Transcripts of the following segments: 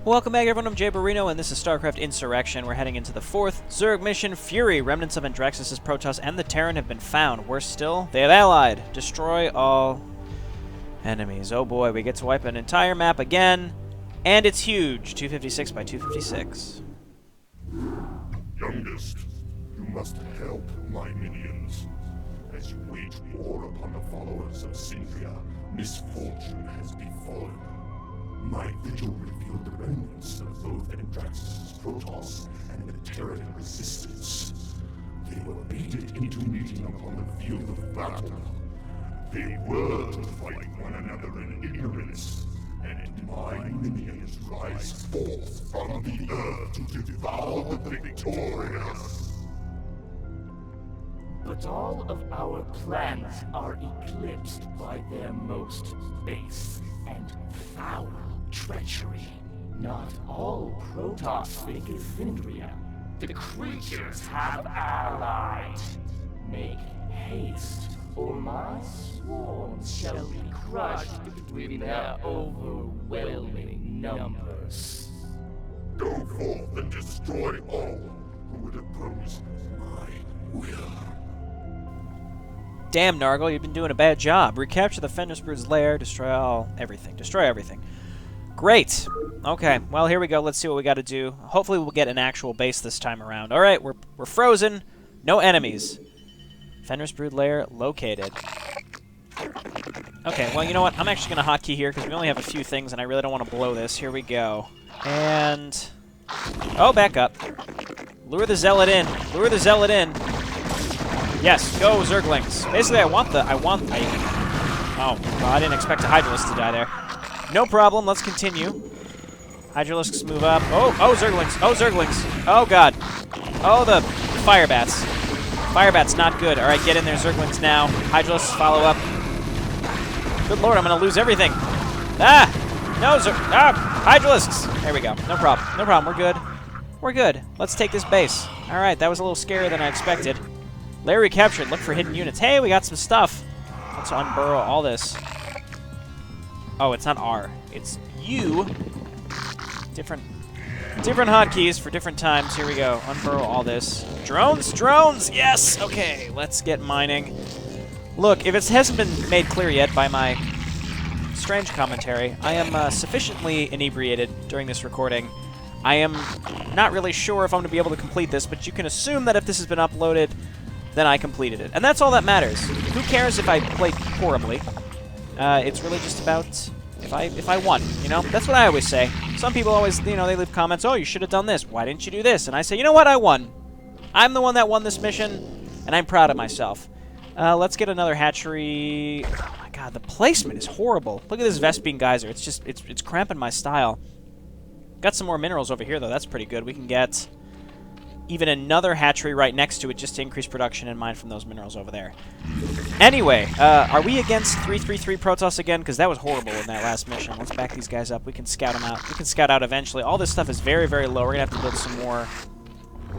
Welcome back everyone, I'm JayborinoPlays, and this is Starcraft Insurrection. We're heading into the 4th Zerg mission, Fury. Remnants of Andraxis' Protoss and the Terran have been found. Worse still, they have allied. Destroy all enemies. Oh boy, we get to wipe an entire map again. And it's huge, 256 by 256. Youngest, you must help my minions. As you wage war upon the followers of Syndria, misfortune has befallen. My vigil revealed the remnants of both Andraxis' Protoss and the Terran resistance. They were baited into meeting upon the field of battle. They were to fight one another in ignorance, and my minions rise forth from the earth to devour the victorious. But all of our plans are eclipsed by their most base and foul treachery. Not all Protoss think as Syndria. The creatures have allied. Make haste, or my swarms shall be crushed with their overwhelming numbers. Go forth and destroy all who would oppose my will. Damn, Nargle, you've been doing a bad job. Recapture the Fenris Brood's lair, destroy everything. Destroy everything. Great. Okay, well, here we go. Let's see what we got to do. Hopefully we'll get an actual base this time around. All right, we're frozen. No enemies. Fenris Brood lair located. Okay, well, you know what? I'm actually going to hotkey here because we only have a few things, and I really don't want to blow this. Here we go. And... oh, back up. Lure the Zealot in. Lure the Zealot in. Yes, go, Zerglings. Basically, oh, well, I didn't expect a Hydralisk to die there. No problem, let's continue. Hydralisks move up. Oh, Zerglings. Oh, Zerglings. Oh, God. Oh, the Fire Bats. Fire Bats, not good. All right, get in there, Zerglings now. Hydralisks follow up. Good Lord, I'm going to lose everything. Ah! No, Hydralisks. There we go. No problem. No problem. We're good. We're good. Let's take this base. All right, that was a little scarier than I expected. Lair recaptured. Look for hidden units. Hey, we got some stuff. Let's unburrow all this. Oh, it's not R. It's U. Different hotkeys for different times. Here we go. Unburrow all this. Drones! Drones! Yes! Okay, let's get mining. Look, if it hasn't been made clear yet by my strange commentary, I am sufficiently inebriated during this recording. I am not really sure if I'm going to be able to complete this, but you can assume that if this has been uploaded, then I completed it. And that's all that matters. Who cares if I played horribly? It's really just about if I won, you know? That's what I always say. Some people always, you know, they leave comments, oh, you should have done this. Why didn't you do this? And I say, you know what? I won. I'm the one that won this mission, and I'm proud of myself. Let's get another hatchery. Oh, my God. The placement is horrible. Look at this Vespine Geyser. It's just, it's cramping my style. Got some more minerals over here, though. That's pretty good. We can get even another hatchery right next to it just to increase production and mine from those minerals over there. Anyway, are we against 333 Protoss again? Because that was horrible in that last mission. Let's back these guys up. We can scout them out. We can scout out eventually. All this stuff is very, very low. We're going to have to build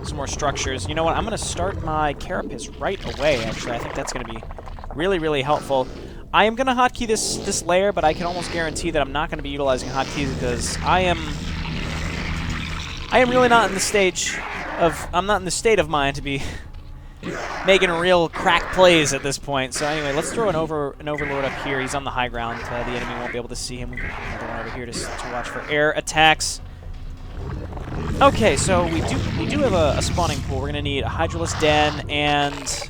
some more structures. You know what? I'm going to start my Carapace right away, actually. I think that's going to be really, really helpful. I am going to hotkey this layer, but I can almost guarantee that I'm not going to be utilizing hotkeys because I am really not in the stage of... I'm not in the state of mind to be making real crack plays at this point. So anyway, let's throw an Overlord up here. He's on the high ground. The enemy won't be able to see him. We can put another one over here to watch for air attacks. Okay, so we do have a spawning pool. We're going to need a Hydralisk Den, and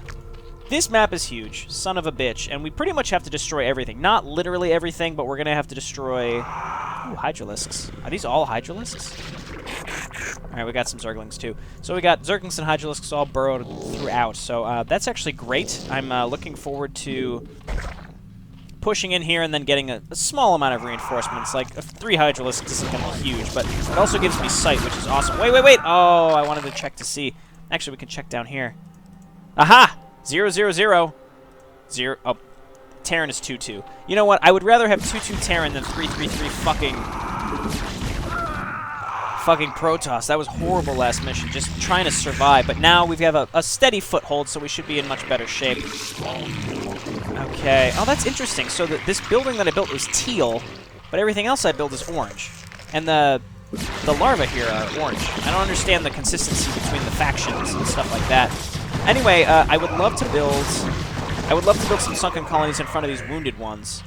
this map is huge. Son of a bitch. And we pretty much have to destroy everything. Not literally everything, but we're going to have to destroy... Ooh, Hydralisks. Are these all Hydralisks? Alright, we got some Zerglings, too. So we got Zerglings and Hydralisks all burrowed throughout. So that's actually great. I'm looking forward to pushing in here and then getting a small amount of reinforcements. Like, 3 Hydralisks isn't going to be huge, but it also gives me sight, which is awesome. Wait! Oh, I wanted to check to see. Actually, we can check down here. Aha! 0, 0, 0. 0. Oh, Terran is 2-2. You know what? I would rather have 2-2 Terran than 3-3-3 fucking Protoss. That was horrible last mission, just trying to survive. But now we have a steady foothold, so we should be in much better shape. Okay. Oh, that's interesting. So this building that I built was teal, but everything else I built is orange. And the the larvae here are orange. I don't understand the consistency between the factions and stuff like that. Anyway, I would love to build some sunken colonies in front of these wounded ones.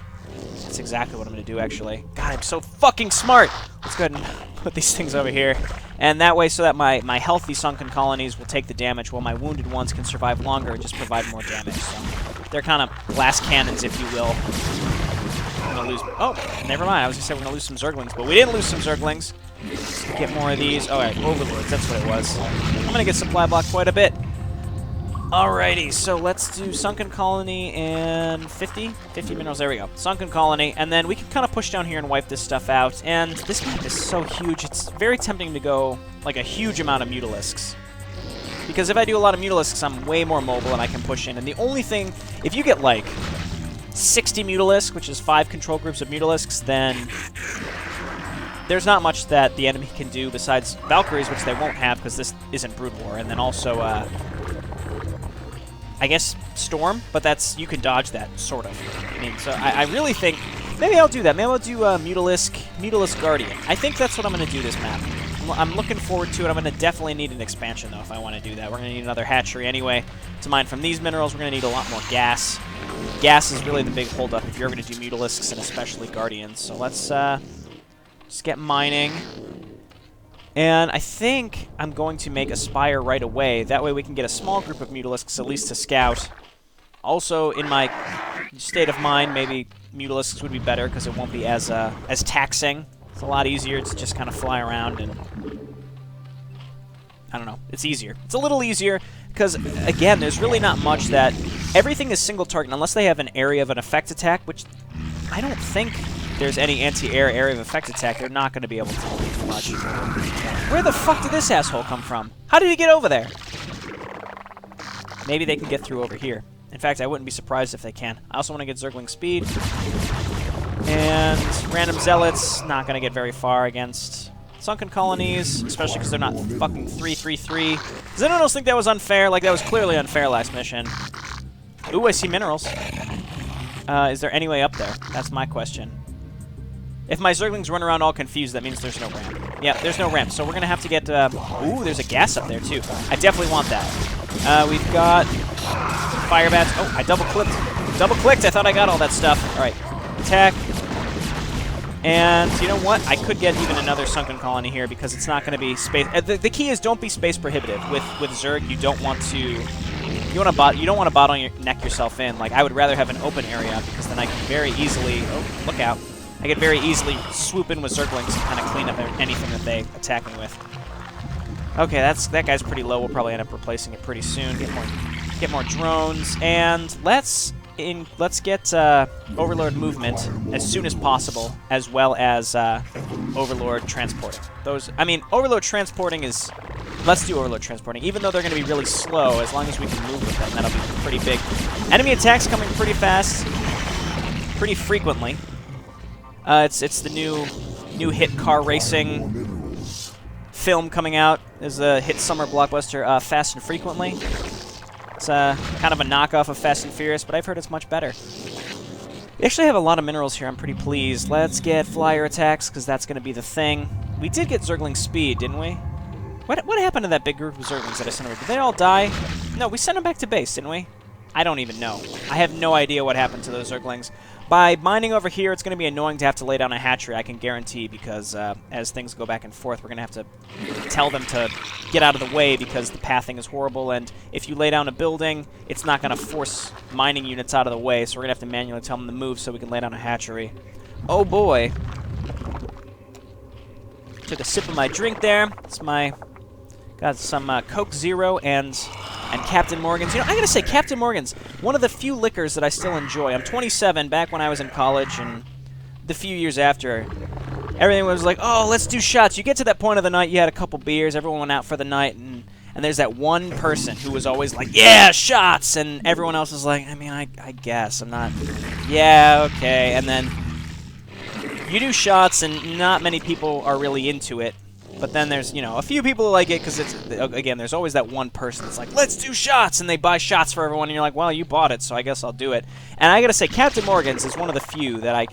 That's exactly what I'm going to do, actually. God, I'm so fucking smart! Let's go ahead and put these things over here. And that way, so that my healthy sunken colonies will take the damage, while my wounded ones can survive longer and just provide more damage. So they're kind of glass cannons, if you will. We're going to lose... Oh, never mind. I was going to say we're going to lose some Zerglings, but we didn't lose some Zerglings. Get more of these. All right, Overlords, that's what it was. I'm going to get supply block quite a bit. Alrighty, so let's do Sunken Colony and 50 minerals. There we go. Sunken Colony, and then we can kind of push down here and wipe this stuff out. And this map is so huge, it's very tempting to go like a huge amount of Mutalisks. Because if I do a lot of Mutalisks, I'm way more mobile and I can push in. And the only thing, if you get like 60 Mutalisks, which is 5 control groups of Mutalisks, then there's not much that the enemy can do besides Valkyries, which they won't have because this isn't Brood War. And then also, I guess Storm, but that's, you can dodge that, sort of. I mean, so I really think, maybe I'll do that. Maybe I'll do Mutalisk Guardian. I think that's what I'm going to do this map. I'm looking forward to it. I'm going to definitely need an expansion, though, if I want to do that. We're going to need another hatchery anyway. To mine from these minerals, we're going to need a lot more gas. Gas is really the big holdup if you're going to do Mutalisks and especially Guardians. So let's just get mining. And I think I'm going to make a Spire right away. That way we can get a small group of Mutalisks at least to scout. Also, in my state of mind, maybe Mutalisks would be better because it won't be as taxing. It's a lot easier to just kind of fly around and... I don't know. It's easier. It's a little easier because, again, there's really not much that... Everything is single target unless they have an area of an effect attack, which I don't think there's any anti-air area of effect attack. They're not going to be able to do much. Where the fuck did this asshole come from? How did he get over there? Maybe they can get through over here. In fact, I wouldn't be surprised if they can. I also want to get Zergling speed. And random Zealots, not going to get very far against Sunken Colonies, especially because they're not fucking 3-3-3. Does anyone else think that was unfair? Like, that was clearly unfair last mission. Ooh, I see minerals. Is there any way up there? That's my question. If my Zerglings run around all confused, that means there's no ramp. Yeah, there's no ramp, so we're going to have to get... ooh, there's a gas up there, too. I definitely want that. We've got fire bats. Oh, I double-clicked. Double-clicked! I thought I got all that stuff. All right. Attack. And you know what? I could get even another Sunken Colony here because it's not going to be space... the key is don't be space prohibitive. With Zerg, you don't want to... You don't want to bottleneck yourself in. Like, I would rather have an open area because then I can very easily... Oh, look out. I could very easily swoop in with Zerglings and kind of clean up anything that they attack me with. Okay, that guy's pretty low. We'll probably end up replacing it pretty soon. Get more drones, and let's get Overlord movement as soon as possible, as well as Overlord transporting. Overlord transporting is... Let's do Overlord transporting. Even though they're going to be really slow, as long as we can move with them, that'll be pretty big. Enemy attacks coming pretty fast, pretty frequently. It's the new hit car racing film coming out. There's a hit summer blockbuster, Fast and Frequently. It's kind of a knockoff of Fast and Furious, but I've heard it's much better. We actually have a lot of minerals here. I'm pretty pleased. Let's get flyer attacks, because that's going to be the thing. We did get Zergling speed, didn't we? What happened to that big group of Zerglings that I sent over? Did they all die? No, we sent them back to base, didn't we? I don't even know. I have no idea what happened to those Zerglings. By mining over here, it's going to be annoying to have to lay down a hatchery, I can guarantee, because as things go back and forth, we're going to have to tell them to get out of the way because the pathing is horrible, and if you lay down a building, it's not going to force mining units out of the way, so we're going to have to manually tell them to move so we can lay down a hatchery. Oh boy. Took a sip of my drink there. It's my... Got some Coke Zero and Captain Morgan's. You know, I gotta say, Captain Morgan's, one of the few liquors that I still enjoy. I'm 27, back when I was in college, and the few years after, everything was like, oh, let's do shots. You get to that point of the night, you had a couple beers, everyone went out for the night, and there's that one person who was always like, yeah, shots! And everyone else was like, I mean, I guess, I'm not... Yeah, okay, and then you do shots, and not many people are really into it. But then there's, you know, a few people who like it because it's, again, there's always that one person that's like, let's do shots, and they buy shots for everyone, and you're like, well, you bought it, so I guess I'll do it. And I gotta say, Captain Morgan's is one of the few that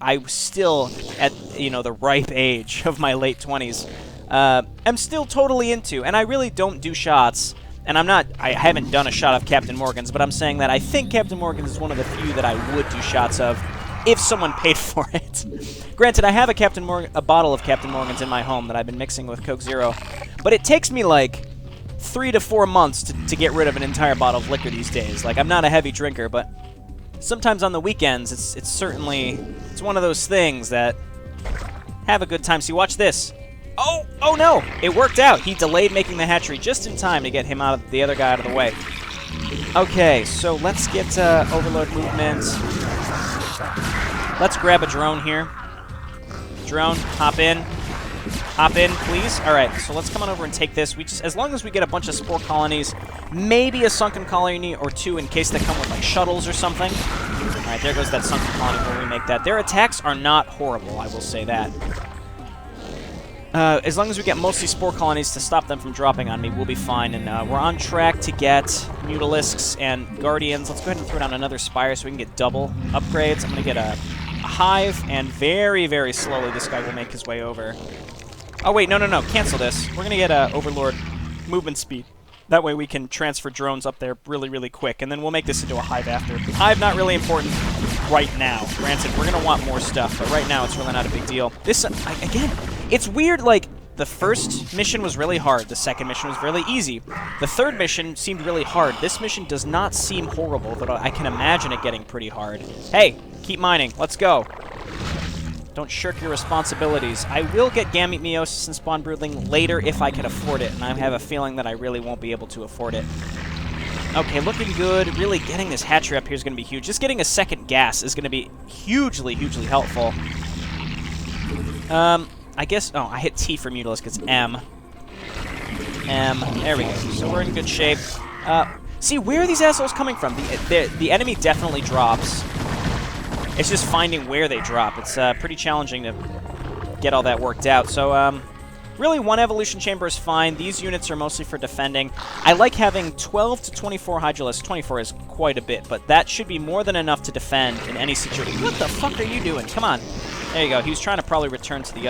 I'm still at, you know, the ripe age of my late 20s, I'm still totally into, and I really don't do shots, and I haven't done a shot of Captain Morgan's, but I'm saying that I think Captain Morgan's is one of the few that I would do shots of if someone paid for it. Granted, I have a bottle of Captain Morgan's in my home that I've been mixing with Coke Zero, but it takes me like 3 to 4 months to get rid of an entire bottle of liquor these days. Like, I'm not a heavy drinker, but sometimes on the weekends, it's one of those things that have a good time. See, watch this. Oh no! It worked out. He delayed making the hatchery just in time to get him the other guy out of the way. Okay, so let's get Overlord movement. Let's grab a drone here. Drone, hop in. Hop in, please. Alright, so let's come on over and take this. As long as we get a bunch of spore colonies, maybe a sunken colony or two in case they come with, like, shuttles or something. Alright, there goes that sunken colony. We'll remake that. Their attacks are not horrible, I will say that. As long as we get mostly spore colonies to stop them from dropping on me, we'll be fine. And we're on track to get Mutalisks and Guardians. Let's go ahead and throw down another Spire so we can get double upgrades. I'm going to get a Hive, and very, very slowly this guy will make his way over. Oh, wait, no. Cancel this. We're going to get Overlord movement speed. That way we can transfer drones up there really, really quick, and then we'll make this into a Hive after. Hive, not really important right now. Granted, we're going to want more stuff, but right now it's really not a big deal. This, again, it's weird, like, the first mission was really hard. The second mission was really easy. The third mission seemed really hard. This mission does not seem horrible, but I can imagine it getting pretty hard. Hey, keep mining. Let's go. Don't shirk your responsibilities. I will get Gamete Meiosis and Spawn Broodling later if I can afford it, and I have a feeling that I really won't be able to afford it. Okay, looking good. Really getting this hatchery up here is going to be huge. Just getting a second gas is going to be hugely, hugely helpful. I guess... Oh, I hit T for Mutalisk. It's M. There we go. So we're in good shape. See, where are these assholes coming from? The enemy definitely drops. It's just finding where they drop. It's pretty challenging to get all that worked out. So, really, one evolution chamber is fine. These units are mostly for defending. I like having 12 to 24 Hydralisks. 24 is quite a bit, but that should be more than enough to defend in any situation. What the fuck are you doing? Come on. There you go. He was trying to probably return to the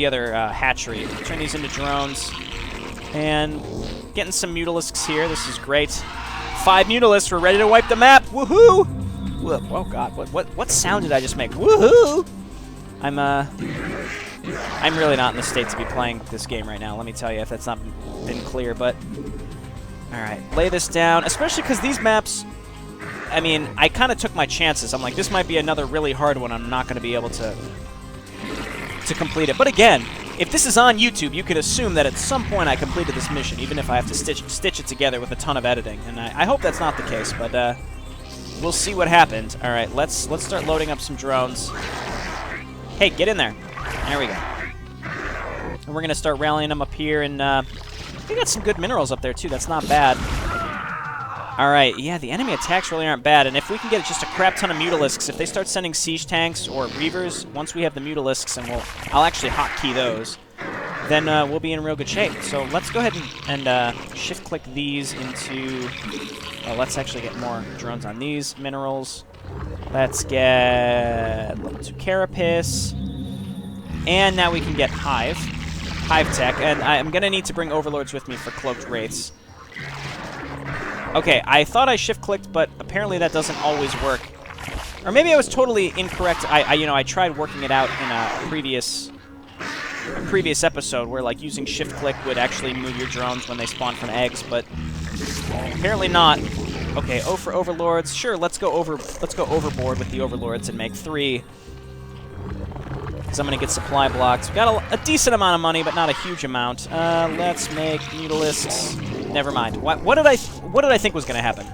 other hatchery. Turn these into drones. And getting some Mutalisks here. This is great. 5 Mutalisks. We're ready to wipe the map. Woohoo! Oh god, what sound did I just make? Woohoo! I'm really not in the state to be playing this game right now, let me tell you, if that's not been clear, but... Alright, lay this down, especially because these maps... I mean, I kind of took my chances. I'm like, this might be another really hard one, I'm not going to be able to complete it. But again, if this is on YouTube, you could assume that at some point I completed this mission, even if I have to stitch it together with a ton of editing. And I hope that's not the case, but... We'll see what happens. All right, let's start loading up some drones. Hey, get in there. There we go. And we're gonna start rallying them up here, and we got some good minerals up there too. That's not bad. All right, yeah, the enemy attacks really aren't bad, and if we can get just a crap ton of Mutalisks, if they start sending siege tanks or Reavers, once we have the Mutalisks, and I'll actually hotkey those, then we'll be in real good shape. So let's go ahead and shift-click these into... let's actually get more drones on these minerals. Let's get level 2 Carapace. And now we can get Hive Tech. And I'm going to need to bring Overlords with me for Cloaked Wraiths. Okay, I thought I shift-clicked, but apparently that doesn't always work. Or maybe I was totally incorrect. I tried working it out in a previous episode where, like, using shift-click would actually move your drones when they spawn from eggs, but apparently not. Okay, O for Overlords. Sure, let's go overboard with the Overlords and make 3. Because I'm going to get supply blocks. We got a decent amount of money, but not a huge amount. Let's make Mutalisks. Never mind. What did I think was going to happen?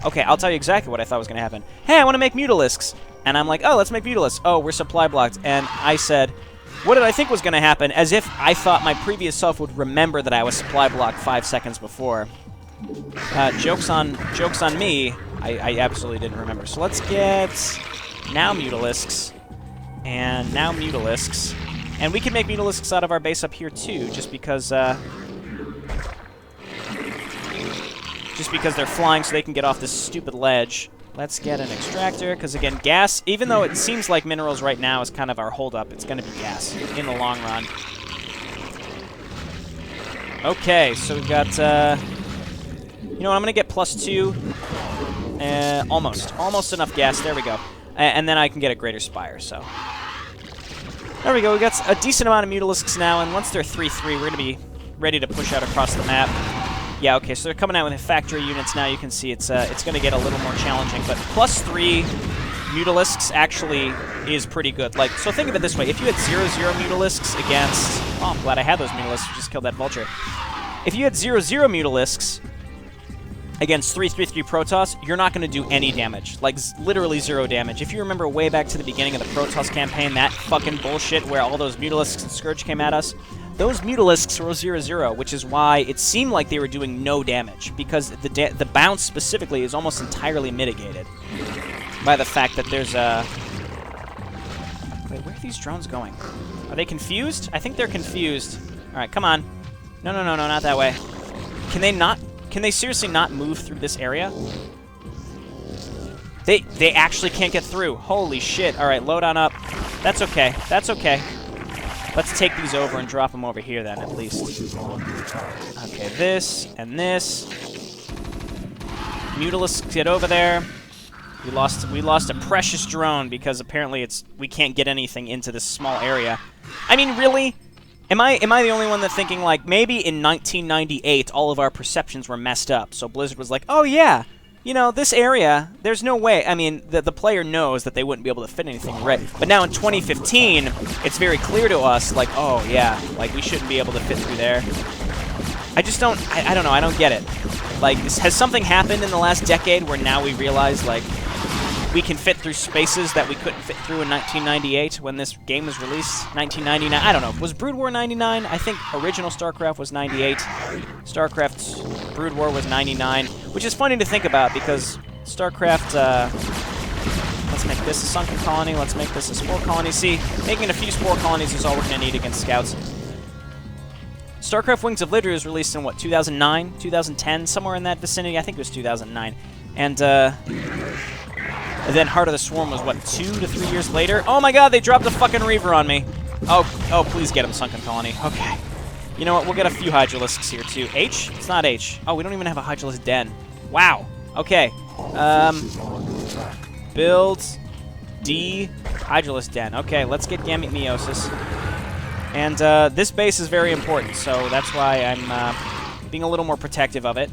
Okay, I'll tell you exactly what I thought was going to happen. Hey, I want to make Mutalisks. And I'm like, oh, let's make Mutalisks. Oh, we're supply blocked. And I said, what did I think was going to happen? As if I thought my previous self would remember that I was supply blocked 5 seconds before. Joke's on me. I absolutely didn't remember. So let's get now Mutalisks. And now Mutalisks. And we can make Mutalisks out of our base up here, too, just because they're flying so they can get off this stupid ledge. Let's get an extractor, because again, gas, even though it seems like minerals right now is kind of our holdup, it's going to be gas in the long run. Okay, so we've got, you know what, I'm going to get +2. Almost enough gas, there we go. And then I can get a greater spire, so. There we go, we got a decent amount of Mutalisks now, and once they're 3-3, we're going to be ready to push out across the map. Yeah, okay, so they're coming out with factory units now. You can see it's going to get a little more challenging, but +3 Mutalisks actually is pretty good. Like, so think of it this way. If you had 0-0 Mutalisks against... Oh, I'm glad I had those Mutalisks. Just killed that vulture. If you had 0-0 Mutalisks against 3-3-3 Protoss, you're not going to do any damage. Like, literally 0 damage. If you remember way back to the beginning of the Protoss campaign, that fucking bullshit where all those Mutalisks and Scourge came at us, those Mutalisks were 0-0, which is why it seemed like they were doing no damage, because the bounce specifically is almost entirely mitigated by the fact that there's a... Wait, where are these drones going? Are they confused? I think they're confused. Alright, come on. No, not that way. Can they not... Can they seriously not move through this area? They actually can't get through. Holy shit. Alright, load on up. That's okay. That's okay. Let's take these over and drop them over here then, at least. Okay, this and this. Mutalisks, get over there. We lost a precious drone because apparently we can't get anything into this small area. I mean, really? Am I the only one that's thinking, like, maybe in 1998 all of our perceptions were messed up, so Blizzard was like, oh yeah, you know, this area, there's no way. I mean, the player knows that they wouldn't be able to fit anything right. But now in 2015, it's very clear to us, like, oh yeah, like, we shouldn't be able to fit through there. I just don't, I don't know, I don't get it. Like, has something happened in the last decade where now we realize, like, we can fit through spaces that we couldn't fit through in 1998 when this game was released? 1999? I don't know. Was Brood War 99? I think original Starcraft was 98. Starcraft's Brood War was 99, which is funny to think about because Starcraft, let's make this a sunken colony, let's make this a spore colony. See, making a few spore colonies is all we're going to need against scouts. Starcraft Wings of Liberty was released in, what, 2009? 2010? Somewhere in that vicinity? I think it was 2009. And then Heart of the Swarm was, what, 2 to 3 years later? Oh my god, they dropped a fucking Reaver on me. Oh, please get him, Sunken Colony. Okay. You know what, we'll get a few Hydralisks here, too. H? It's not H. Oh, we don't even have a Hydralisk Den. Wow. Okay. Build D Hydralisk Den. Okay, let's get Gamete Meiosis. And this base is very important, so that's why I'm being a little more protective of it.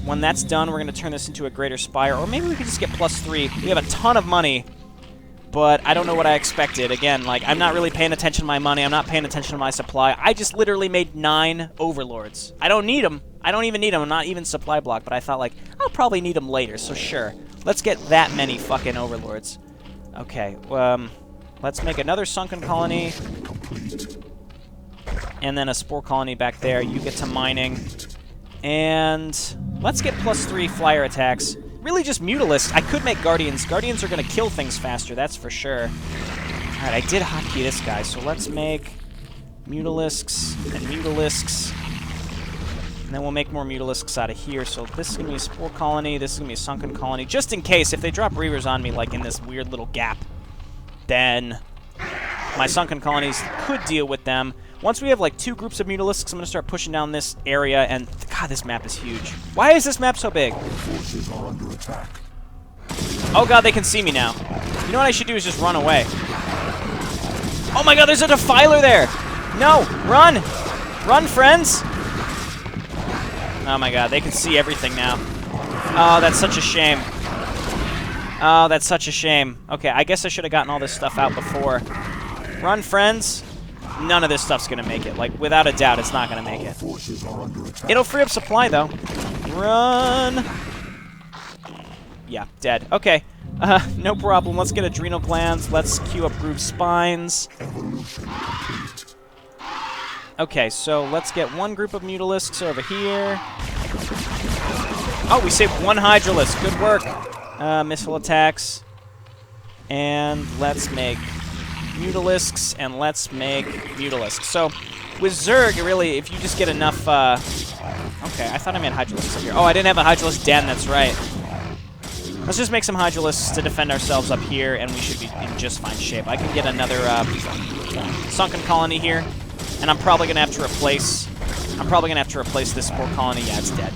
When that's done, we're going to turn this into a Greater Spire, or maybe we could just get +3. We have a ton of money, but I don't know what I expected. Again, like, I'm not really paying attention to my money. I'm not paying attention to my supply. I just literally made 9 Overlords. I don't need them. I don't even need them. I'm not even supply block, but I thought, like, I'll probably need them later, so sure. Let's get that many fucking Overlords. Okay, let's make another Sunken Colony, and then a Spore Colony back there. You get to mining. And let's get +3 flyer attacks. Really just Mutalisks. I could make Guardians. Guardians are going to kill things faster, that's for sure. Alright, I did hotkey this guy, so let's make Mutalisks and Mutalisks. And then we'll make more Mutalisks out of here. So this is going to be a Spore Colony, this is going to be a Sunken Colony. Just in case, if they drop Reavers on me, like in this weird little gap, then my Sunken Colonies could deal with them. Once we have, like, 2 groups of Mutalisks, I'm going to start pushing down this area, and... God, this map is huge. Why is this map so big? Oh, God, they can see me now. You know what I should do is just run away. Oh, my God, there's a Defiler there! No! Run! Run, friends! Oh, my God, they can see everything now. Oh, that's such a shame. Oh, that's such a shame. Okay, I guess I should have gotten all this stuff out before. Run, friends! None of this stuff's going to make it. Like, without a doubt, it's not going to make it. It'll free up supply, though. Run! Yeah, dead. Okay. No problem. Let's get Adrenal Glands. Let's queue up Groove Spines. Okay, so let's get one group of Mutalisks over here. Oh, we saved 1 Hydralisk. Good work. Missile attacks. And let's make Mutalisks, and let's make Mutalisks. So, with Zerg, really, if you just get enough, okay, I thought I made Hydralisks up here. Oh, I didn't have a Hydralisk den, that's right. Let's just make some Hydralisks to defend ourselves up here, and we should be in just fine shape. I can get another, Sunken Colony here, and I'm probably gonna have to replace this Spore Colony. Yeah, it's dead.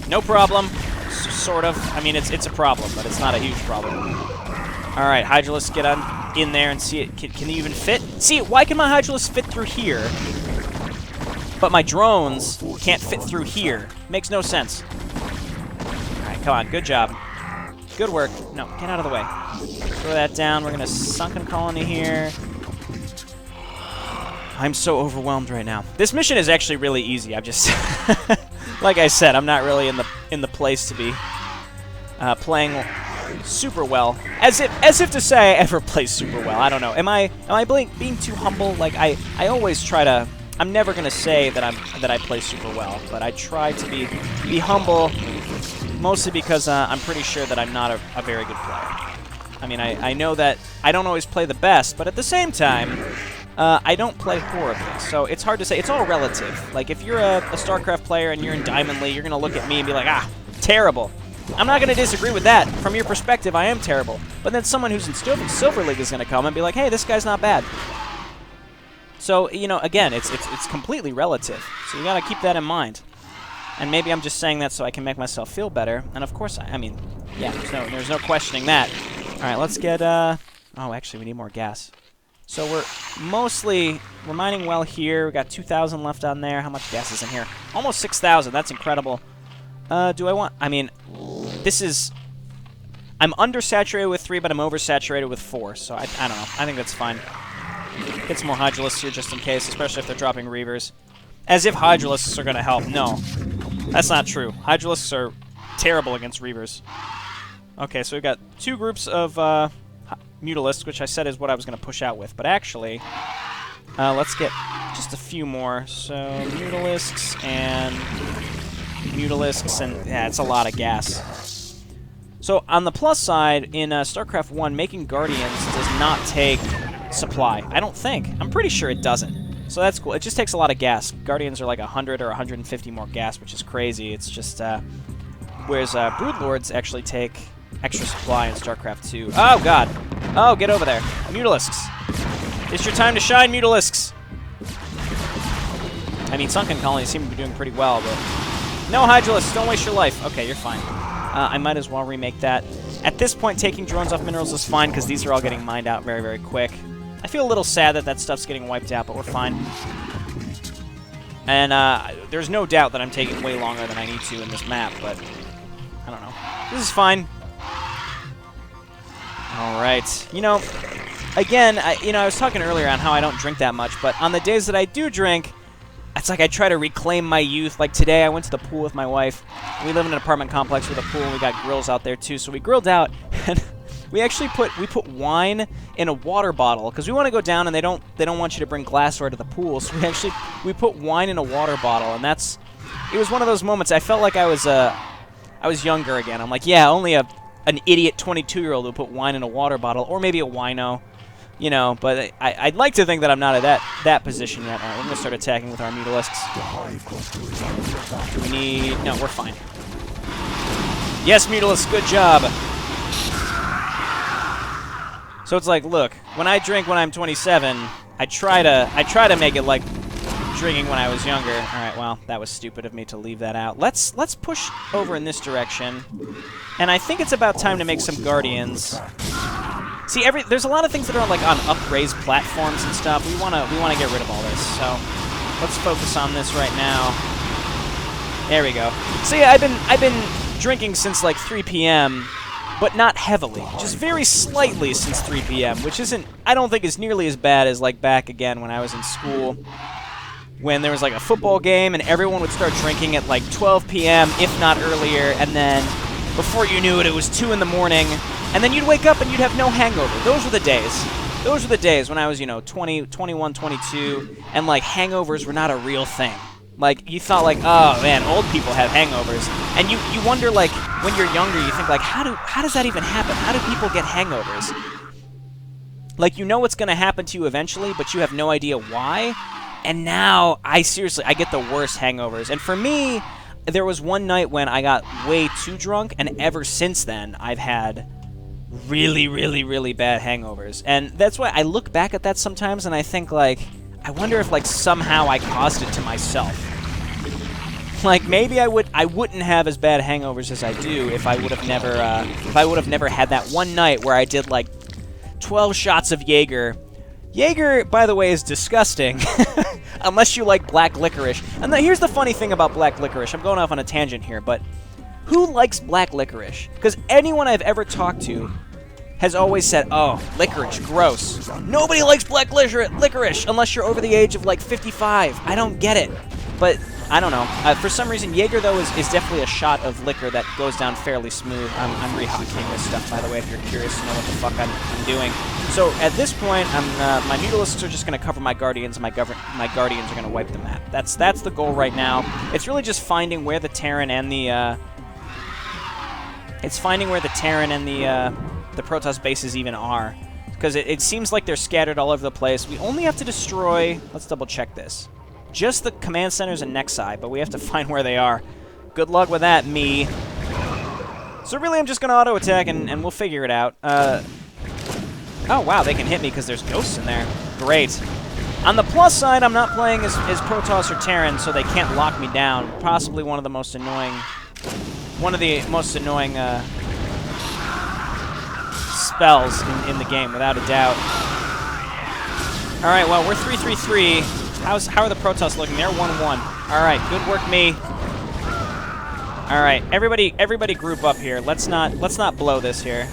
No problem. Sort of. I mean, it's a problem, but it's not a huge problem. All right, Hydralisk, get on in there and see it. Can you even fit? See, why can my Hydralisk fit through here, but my drones can't fit through here? Makes no sense. All right, come on. Good job. Good work. No, get out of the way. Throw that down. We're gonna Sunken Colony here. I'm so overwhelmed right now. This mission is actually really easy. I've just, like I said, I'm not really in the place to be playing super well. As if to say I ever play super well. I don't know. Am I being too humble? Like I always try to. I'm never gonna say that I play super well, but I try to be humble, mostly because I'm pretty sure that I'm not a very good player. I mean, I know that I don't always play the best, but at the same time, I don't play horribly, so it's hard to say. It's all relative. Like, if you're a StarCraft player and you're in Diamond League, you're going to look at me and be like, ah, terrible. I'm not going to disagree with that. From your perspective, I am terrible. But then someone who's in Silver League is going to come and be like, hey, this guy's not bad. So, you know, again, it's completely relative. So you got to keep that in mind. And maybe I'm just saying that so I can make myself feel better. And of course, I mean, yeah, there's no questioning that. All right, let's get, oh, actually, we need more gas. So we're mining well here. We got 2,000 left on there. How much gas is in here? Almost 6,000. That's incredible. Do I want... I mean, this is... I'm undersaturated with 3, but I'm oversaturated with 4. So I don't know. I think that's fine. Get some more Hydralisks here just in case, especially if they're dropping Reavers. As if Hydralisks are going to help. No. That's not true. Hydralisks are terrible against Reavers. Okay, so we've got 2 groups of... Mutalisks, which I said is what I was going to push out with. But actually, let's get just a few more. So, Mutalisks, and yeah, it's a lot of gas. So, on the plus side, in StarCraft 1, making Guardians does not take supply. I don't think. I'm pretty sure it doesn't. So that's cool. It just takes a lot of gas. Guardians are like 100 or 150 more gas, which is crazy. It's just, whereas Broodlords actually take extra supply in StarCraft 2. Oh, God. Oh, get over there. Mutalisks. It's your time to shine, Mutalisks. I mean, Sunken Colonies seem to be doing pretty well, but... No, Hydralisks, don't waste your life. Okay, you're fine. I might as well remake that. At this point, taking drones off minerals is fine, because these are all getting mined out very, very quick. I feel a little sad that that stuff's getting wiped out, but we're fine. And there's no doubt that I'm taking way longer than I need to in this map, but... I don't know. This is fine. Alright, you know, again, I was talking earlier on how I don't drink that much, but on the days that I do drink, it's like I try to reclaim my youth. Like today, I went to the pool with my wife. We live in an apartment complex with a pool, and we got grills out there too, so we grilled out, and we actually put wine in a water bottle, because we want to go down, and they don't want you to bring glassware to the pool, so we put wine in a water bottle, and it was one of those moments. I felt like I was younger again. I'm like, yeah, only an idiot 22-year-old who put wine in a water bottle, or maybe a wino, you know, but I'd like to think that I'm not at that position yet. All right, we're going to start attacking with our Mutalisks. Do we need... No, we're fine. Yes, Mutalisks, good job. So it's like, look, when I drink when I'm 27, I try to make it like drinking when I was younger. All right, well, that was stupid of me to leave that out. Let's push over in this direction. And I think it's about time to make some Guardians. See, there's a lot of things that are like on upraised platforms and stuff. We wanna get rid of all this. So let's focus on this right now. There we go. So yeah, I've been drinking since like 3 p.m., but not heavily. Just very slightly since 3 p.m., which I don't think is nearly as bad as like back again when I was in school, when there was like a football game and everyone would start drinking at like 12 p.m., if not earlier, and then before you knew it, it was 2 in the morning, and then you'd wake up and you'd have no hangover. Those were the days. Those were the days when I was, 20, 21, 22, and like hangovers were not a real thing. Like, you thought, like, oh, man, old people have hangovers. And you wonder, like, when you're younger, you think, like, how does that even happen? How do people get hangovers? Like, you know what's going to happen to you eventually, but you have no idea why. And now, seriously, I get the worst hangovers. And for me, there was one night when I got way too drunk, and ever since then, I've had really, really, really bad hangovers. And that's why I look back at that sometimes, and I think, like, I wonder if, like, somehow I caused it to myself. Like, maybe I wouldn't have as bad hangovers as I do if I would have never had that one night where I did, like, 12 shots of Jaeger. Jaeger, by the way, is disgusting, unless you like black licorice. And here's the funny thing about black licorice. I'm going off on a tangent here, but who likes black licorice? Because anyone I've ever talked to has always said, oh, licorice, gross. Nobody likes black licorice unless you're over the age of, like, 55. I don't get it. But, I don't know. For some reason, Jaeger, though, is definitely a shot of liquor that goes down fairly smooth. I'm rehocking this stuff, by the way, if you're curious to know what the fuck I'm doing. So, at this point, my Mutalisks are just going to cover my Guardians, and my Guardians are going to wipe the map. That's the goal right now. It's really just finding where the Terran and the... the Protoss bases even are, because it seems like they're scattered all over the place. We only have to destroy, let's double check this, just the command centers and Nexi, but we have to find where they are. Good luck with that, me. So really, I'm just going to auto-attack, and we'll figure it out. Oh, wow, they can hit me because there's ghosts in there. Great. On the plus side, I'm not playing as Protoss or Terran, so they can't lock me down. Possibly one of the most annoying spells in the game, without a doubt. Alright, well, we're 3-3-3. How are the Protoss looking? They're 1-1. Alright, good work, me. Alright, everybody group up here. Let's not blow this here.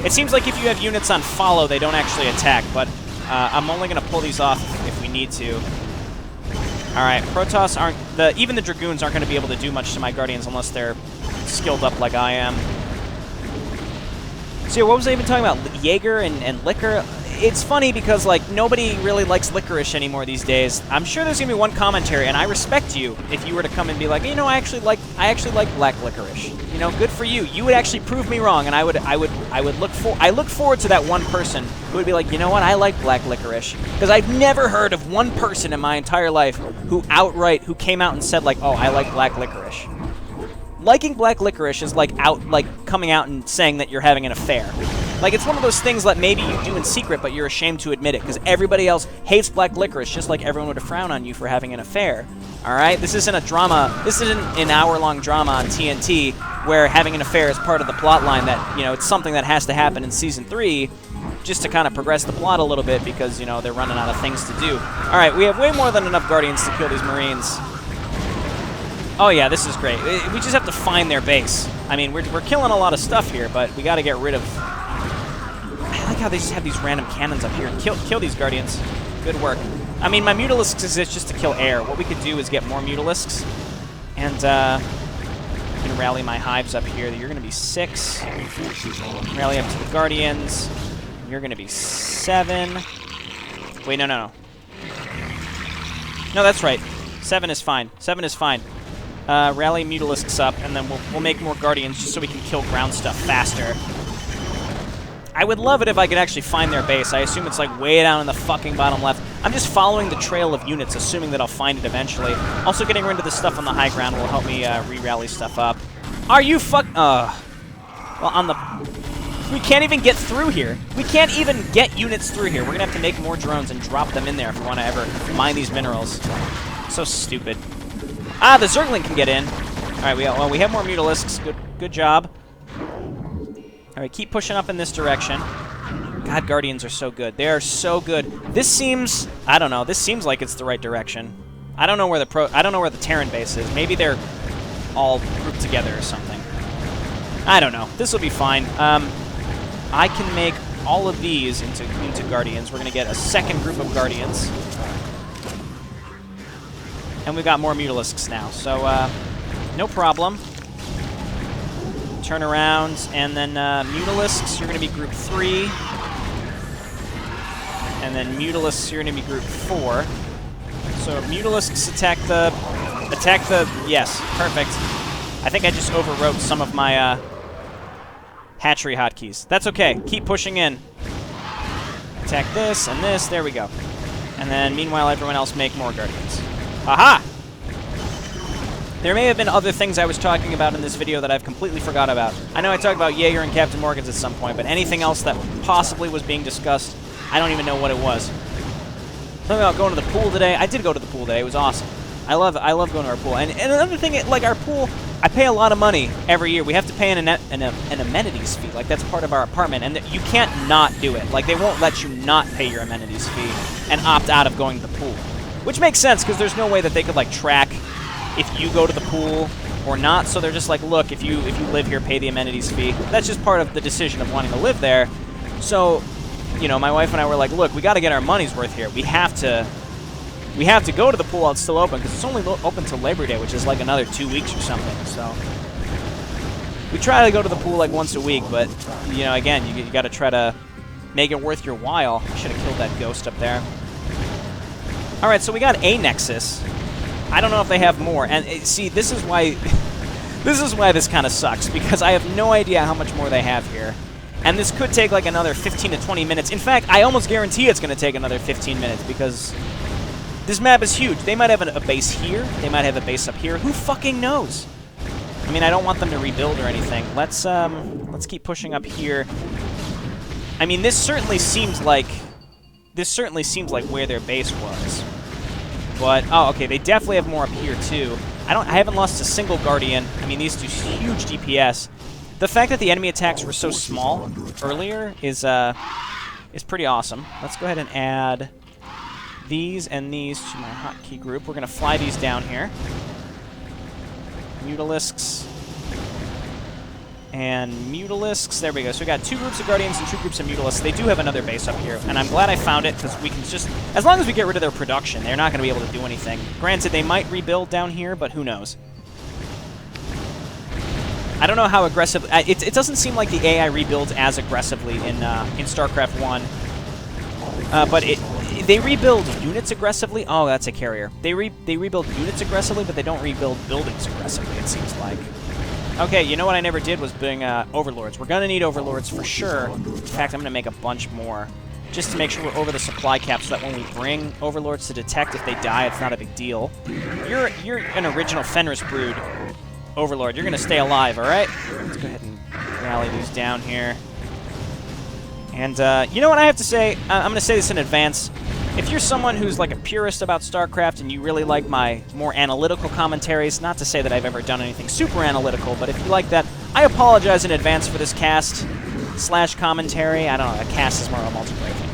It seems like if you have units on follow, they don't actually attack, but I'm only going to pull these off if we need to. Alright, Protoss aren't... even the Dragoons aren't going to be able to do much to my Guardians unless they're skilled up like I am. So yeah, what was I even talking about? Jaeger and liquor? It's funny because, like, nobody really likes licorice anymore these days. I'm sure there's going to be one commentary, and I respect you if you were to come and be like, you know, I actually like black licorice. You know, good for you. You would actually prove me wrong, and I look forward to that one person who would be like, you know what, I like black licorice. Because I've never heard of one person in my entire life who came out and said, like, oh, I like black licorice. Liking black licorice is like coming out and saying that you're having an affair. Like, it's one of those things that maybe you do in secret, but you're ashamed to admit it, because everybody else hates black licorice, just like everyone would frown on you for having an affair. Alright? This isn't a drama. This isn't an hour-long drama on TNT where having an affair is part of the plot line that, you know, it's something that has to happen in Season 3 just to kind of progress the plot a little bit because, you know, they're running out of things to do. Alright, we have way more than enough Guardians to kill these Marines. Oh yeah, this is great. We just have to find their base. I mean, we're killing a lot of stuff here, but we got to get rid of... I like how they just have these random cannons up here. Kill these Guardians. Good work. I mean, my Mutalisks exist just to kill air. What we could do is get more Mutalisks. And, I'm going to rally my hives up here. You're going to be 6. Rally up to the Guardians. You're going to be 7. Wait, no. No, that's right. 7 is fine. 7 is fine. Rally Mutalisks up, and then we'll make more Guardians just so we can kill ground stuff faster. I would love it if I could actually find their base. I assume it's like way down in the fucking bottom left. I'm just following the trail of units, assuming that I'll find it eventually. Also, getting rid of the stuff on the high ground will help me re-rally stuff up. Are you well, on the... We can't even get through here. We can't even get units through here. We're gonna have to make more drones and drop them in there if we want to ever mine these minerals. So stupid. Ah, the Zergling can get in. All right, we have more Mutalisks. Good job. All right, keep pushing up in this direction. God, Guardians are so good. They are so good. This seems, I don't know. This seems like it's the right direction. I don't know where the Terran base is. Maybe they're all grouped together or something. I don't know. This will be fine. I can make all of these into Guardians. We're gonna get a second group of Guardians. And we've got more Mutalisks now, so no problem. Turn around, and then Mutalisks, you're going to be Group 3. And then Mutalisks, you're going to be Group 4. So Mutalisks attack the... Yes, perfect. I think I just overwrote some of my hatchery hotkeys. That's okay. Keep pushing in. Attack this and this. There we go. And then, meanwhile, everyone else make more Guardians. Aha! There may have been other things I was talking about in this video that I've completely forgot about. I know I talked about Jaeger and Captain Morgan's at some point, but anything else that possibly was being discussed, I don't even know what it was. Something about going to the pool today. I did go to the pool today. It was awesome. I love going to our pool. And another thing, like our pool, I pay a lot of money every year. We have to pay an amenities fee. Like, that's part of our apartment. And you can't not do it. Like, they won't let you not pay your amenities fee and opt out of going to the pool. Which makes sense, because there's no way that they could, like, track if you go to the pool or not. So they're just like, look, if you live here, pay the amenities fee. That's just part of the decision of wanting to live there. So, you know, my wife and I were like, look, we got to get our money's worth here. We have to go to the pool while it's still open, because it's only open till Labor Day, which is like another 2 weeks or something. So we try to go to the pool like once a week, but, you know, again, you got to try to make it worth your while. I should have killed that ghost up there. All right, so we got a Nexus. I don't know if they have more. And see, this is why this kind of sucks, because I have no idea how much more they have here. And this could take like another 15 to 20 minutes. In fact, I almost guarantee it's going to take another 15 minutes, because this map is huge. They might have a base here. They might have a base up here. Who fucking knows? I mean, I don't want them to rebuild or anything. Let's keep pushing up here. I mean, this certainly seems like where their base was. But oh, okay, they definitely have more up here too. I haven't lost a single Guardian. I mean, these do huge DPS. The fact that the enemy attacks were so small earlier is pretty awesome. Let's go ahead and add these and these to my hotkey group. We're going to fly these down here. Mutalisks. And Mutalisks. There we go. So we got 2 groups of Guardians and 2 groups of Mutalisks. They do have another base up here. And I'm glad I found it, because we can just... As long as we get rid of their production, they're not going to be able to do anything. Granted, they might rebuild down here, but who knows? I don't know how aggressive... It doesn't seem like the AI rebuilds as aggressively in StarCraft 1. But they rebuild units aggressively. Oh, that's a carrier. They rebuild units aggressively, but they don't rebuild buildings aggressively, it seems like. Okay, you know what I never did was bring Overlords. We're going to need Overlords for sure. In fact, I'm going to make a bunch more, just to make sure we're over the supply cap, so that when we bring Overlords to detect if they die, it's not a big deal. You're an original Fenris Brood Overlord. You're going to stay alive, all right? Let's go ahead and rally these down here. And you know what I have to say? I'm going to say this in advance. If you're someone who's like a purist about StarCraft and you really like my more analytical commentaries, not to say that I've ever done anything super analytical, but if you like that, I apologize in advance for this cast/commentary. I don't know, a cast is more of a multiplayer thing.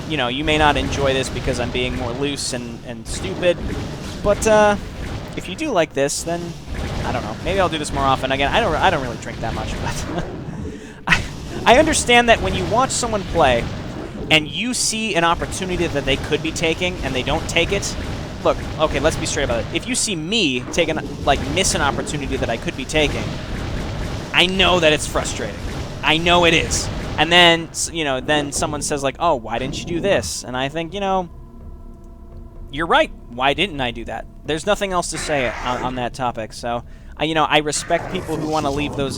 You know, you may not enjoy this because I'm being more loose and stupid, but if you do like this, then I don't know. Maybe I'll do this more often. Again, I don't really drink that much, but I understand that when you watch someone play and you see an opportunity that they could be taking and they don't take it, look, okay, let's be straight about it. If you see me miss an opportunity that I could be taking, I know that it's frustrating. I know it is. And then, you know, then someone says like, oh, why didn't you do this? And I think, you know, you're right. Why didn't I do that? There's nothing else to say on that topic. So, you know, I respect people who want to leave those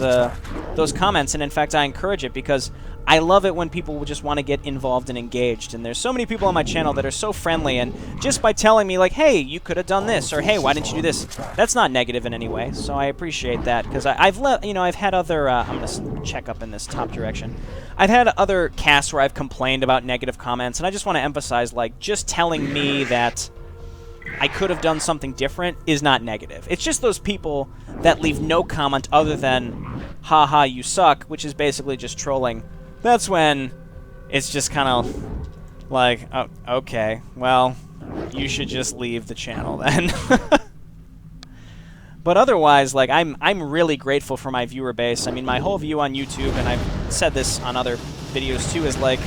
comments, and in fact, I encourage it, because I love it when people just want to get involved and engaged. And there's so many people on my channel that are so friendly, and just by telling me like, hey, you could have done this, or hey, why didn't you do this? That's not negative in any way. So I appreciate that, because I've had other. I'm gonna check up in this top direction. I've had other casts where I've complained about negative comments, and I just want to emphasize, like, just telling me that I could have done something different is not negative. It's just those people that leave no comment other than, haha, you suck, which is basically just trolling. That's when it's just kind of like, oh, okay, well, you should just leave the channel then. But otherwise, like, I'm really grateful for my viewer base. I mean, my whole view on YouTube, and I've said this on other videos too, is like,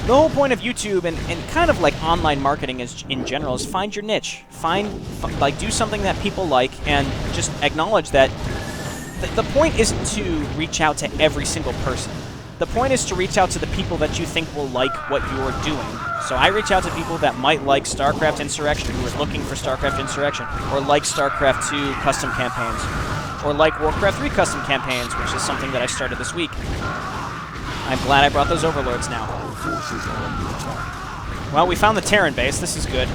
the whole point of YouTube and kind of like online marketing is, in general, is find your niche. Do something that people like, and just acknowledge that the point isn't to reach out to every single person. the point is to reach out to the people that you think will like what you're doing. So I reach out to people that might like StarCraft Insurrection, who are looking for StarCraft Insurrection, or like StarCraft 2 custom campaigns, or like Warcraft 3 custom campaigns, which is something that I started this week. I'm glad I brought those overlords now. Well, we found the Terran base. This is good.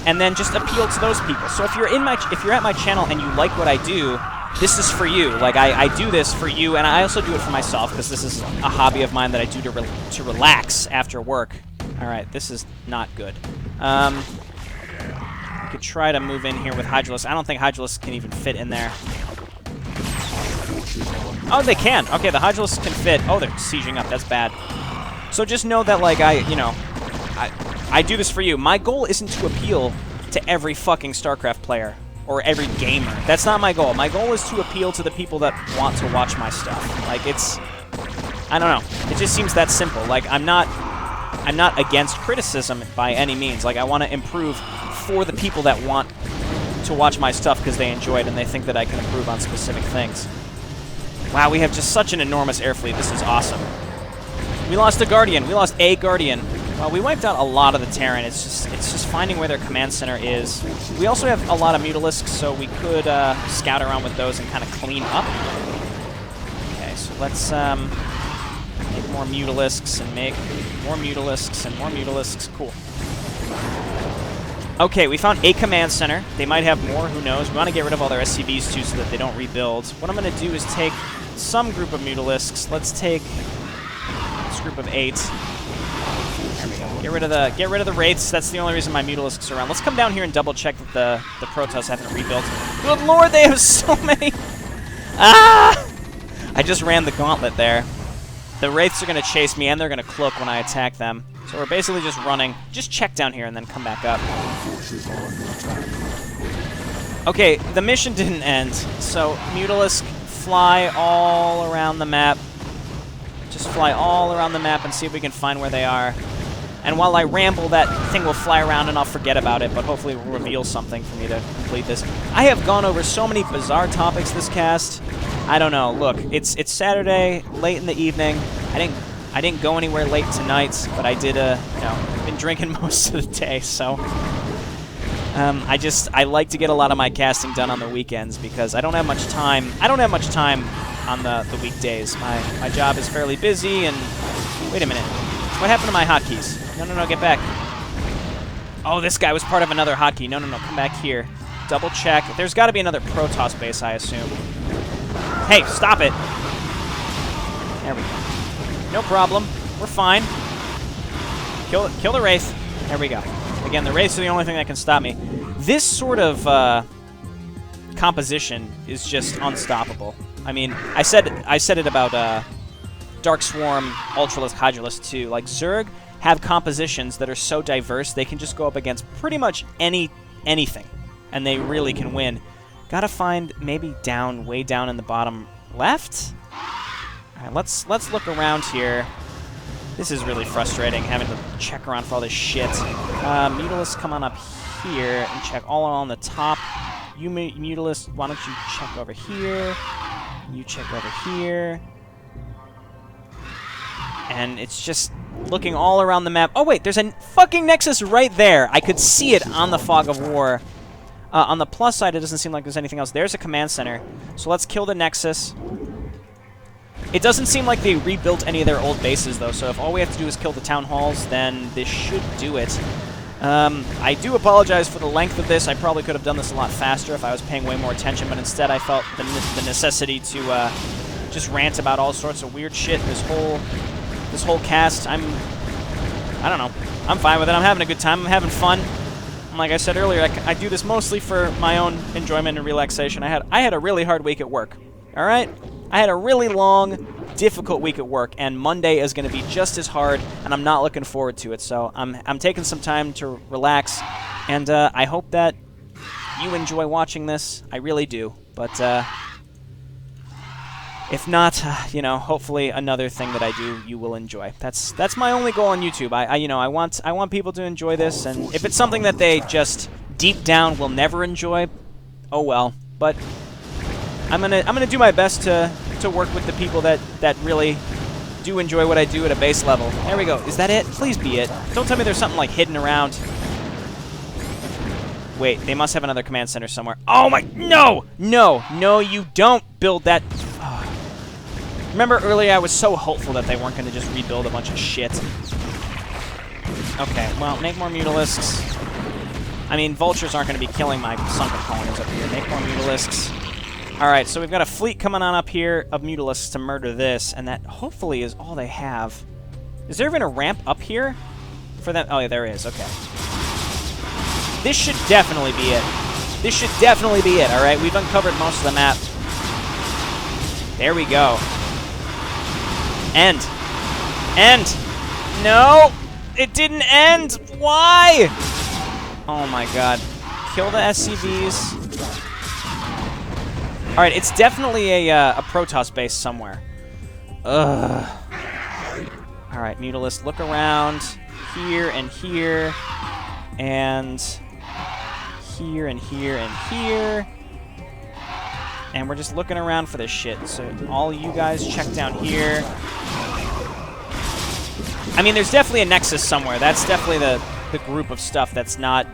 And then just appeal to those people. So if you're at my channel and you like what I do, this is for you. Like, I do this for you, and I also do it for myself, because this is a hobby of mine that I do to relax after work. Alright, this is not good. We could try to move in here with Hydralisk. I don't think Hydralisk can even fit in there. Oh, they can. Okay, the Hydralisk can fit. Oh, they're sieging up. That's bad. So just know that, like, I do this for you. My goal isn't to appeal to every fucking StarCraft player or every gamer. That's not my goal. My goal is to appeal to the people that want to watch my stuff. Like, it's... I don't know. It just seems that simple. Like, I'm not against criticism by any means. Like, I want to improve for the people that want to watch my stuff because they enjoy it and they think that I can improve on specific things. Wow, we have just such an enormous air fleet. This is awesome. We lost a Guardian. We lost a Guardian. Well, we wiped out a lot of the Terran. It's just finding where their command center is. We also have a lot of Mutalisks, so we could scout around with those and kind of clean up. Okay, so let's make more Mutalisks and make more Mutalisks and more Mutalisks. Cool. Okay, we found a command center. They might have more, who knows. We want to get rid of all their SCVs too so that they don't rebuild. What I'm going to do is take some group of Mutalisks. Let's take this group of 8. There we go. Get rid of the Wraiths. That's the only reason my Mutalisks are around. Let's come down here and double check that the Protoss haven't rebuilt. Good lord, they have so many! Ah! I just ran the gauntlet there. The Wraiths are going to chase me, and they're going to cloak when I attack them. So we're basically just running. Just check down here and then come back up. Okay, the mission didn't end. So, Mutalisk, fly all around the map. Just fly all around the map and see if we can find where they are. And while I ramble, that thing will fly around and I'll forget about it, but hopefully it will reveal something for me to complete this. I have gone over so many bizarre topics this cast. I don't know. Look, it's Saturday, late in the evening. I didn't go anywhere late tonight, but I did, been drinking most of the day, so... I like to get a lot of my casting done on the weekends because I don't have much time. I don't have much time on the weekdays. My job is fairly busy, and... Wait a minute. What happened to my hotkeys? No, get back. Oh, this guy was part of another hotkey. No, come back here. Double check. There's got to be another Protoss base, I assume. Hey, stop it! There we go. No problem. We're fine. Kill the Wraith. There we go. Again, the Wraiths are the only thing that can stop me. This sort of composition is just unstoppable. I mean, I said it about Dark Swarm, Ultralisk, Hydralisk too. Like, Zerg have compositions that are so diverse, they can just go up against pretty much anything, and they really can win. Gotta find maybe way down in the bottom left? Alright, let's look around here. This is really frustrating, having to check around for all this shit. Mutalisk, come on up here and check all along the top. You, Mutalisk, why don't you check over here? You check over here. And it's just looking all around the map. Oh, wait, there's a fucking Nexus right there. I could see it on the Fog of War. On the plus side, it doesn't seem like there's anything else. There's a command center. So let's kill the Nexus. It doesn't seem like they rebuilt any of their old bases, though, so if all we have to do is kill the town halls, then this should do it. I do apologize for the length of this. I probably could have done this a lot faster if I was paying way more attention, but instead I felt the necessity to just rant about all sorts of weird shit. This whole cast, I don't know. I'm fine with it. I'm having a good time. I'm having fun. And like I said earlier, I do this mostly for my own enjoyment and relaxation. I had a really hard week at work. All right? I had a really long, difficult week at work, and Monday is going to be just as hard, and I'm not looking forward to it. So I'm taking some time to relax, and I hope that you enjoy watching this. I really do. But if not, hopefully another thing that I do you will enjoy. That's my only goal on YouTube. I want people to enjoy this, and if it's something that they just deep down will never enjoy, oh well. But I'm gonna do my best to work with the people that really do enjoy what I do at a base level. There we go. Is that it? Please be it. Don't tell me there's something like hidden around. Wait, they must have another command center somewhere. Oh my, no! No, no, you don't build that. Oh. Remember earlier I was so hopeful that they weren't going to just rebuild a bunch of shit. Okay, well, make more Mutalisks. I mean, vultures aren't going to be killing my sunken colonies up here. Make more Mutalisks. Alright, so we've got a fleet coming on up here of Mutalisks to murder this, and that hopefully is all they have. Is there even a ramp up here for them? Oh, yeah, there is. Okay. This should definitely be it. This should definitely be it, alright? We've uncovered most of the map. There we go. End. End. No! It didn't end! Why? Oh my god. Kill the SCVs. Alright, it's definitely a Protoss base somewhere. Ugh. Alright, Mutalist, look around. Here and here. And here and here and here. And we're just looking around for this shit. So all you guys check down here. I mean, there's definitely a Nexus somewhere. That's definitely the group of stuff that's not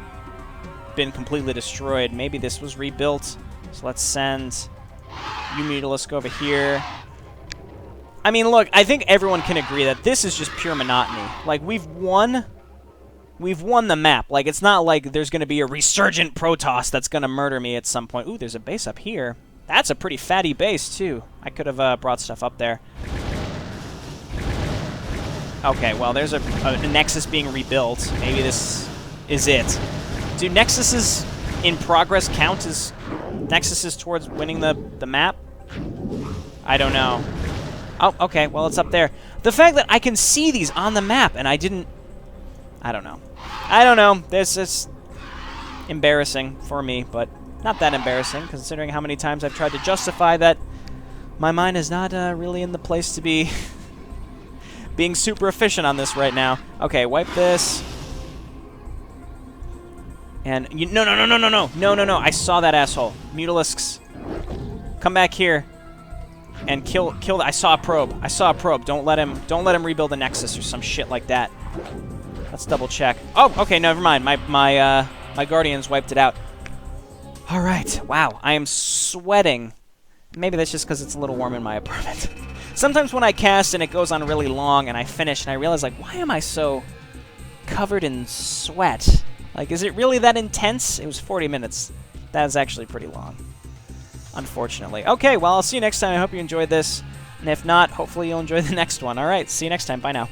been completely destroyed. Maybe this was rebuilt. So let's send you Mutalisk over here. I mean, look, I think everyone can agree that this is just pure monotony. Like, we've won the map. Like, it's not like there's going to be a resurgent Protoss that's going to murder me at some point. Ooh, there's a base up here. That's a pretty fatty base, too. I could have brought stuff up there. Okay, well, there's a Nexus being rebuilt. Maybe this is it. Do Nexuses in progress count as Nexuses towards winning the map? I don't know. Oh, okay, well, it's up there. The fact that I can see these on the map and I didn't... I don't know. I don't know. This is embarrassing for me, but not that embarrassing, considering how many times I've tried to justify that my mind is not really in the place to be being super efficient on this right now. Okay, wipe this. And no. I saw that asshole. Mutalisks, come back here and kill. I saw a probe. I saw a probe. Don't let him rebuild the Nexus or some shit like that. Let's double check. Oh, okay, never mind. My Guardians wiped it out. All right. Wow, I am sweating. Maybe that's just because it's a little warm in my apartment. Sometimes when I cast and it goes on really long and I finish and I realize, like, why am I so covered in sweat? Like, is it really that intense? It was 40 minutes. That is actually pretty long, unfortunately. Okay, well, I'll see you next time. I hope you enjoyed this. And if not, hopefully you'll enjoy the next one. All right, see you next time. Bye now.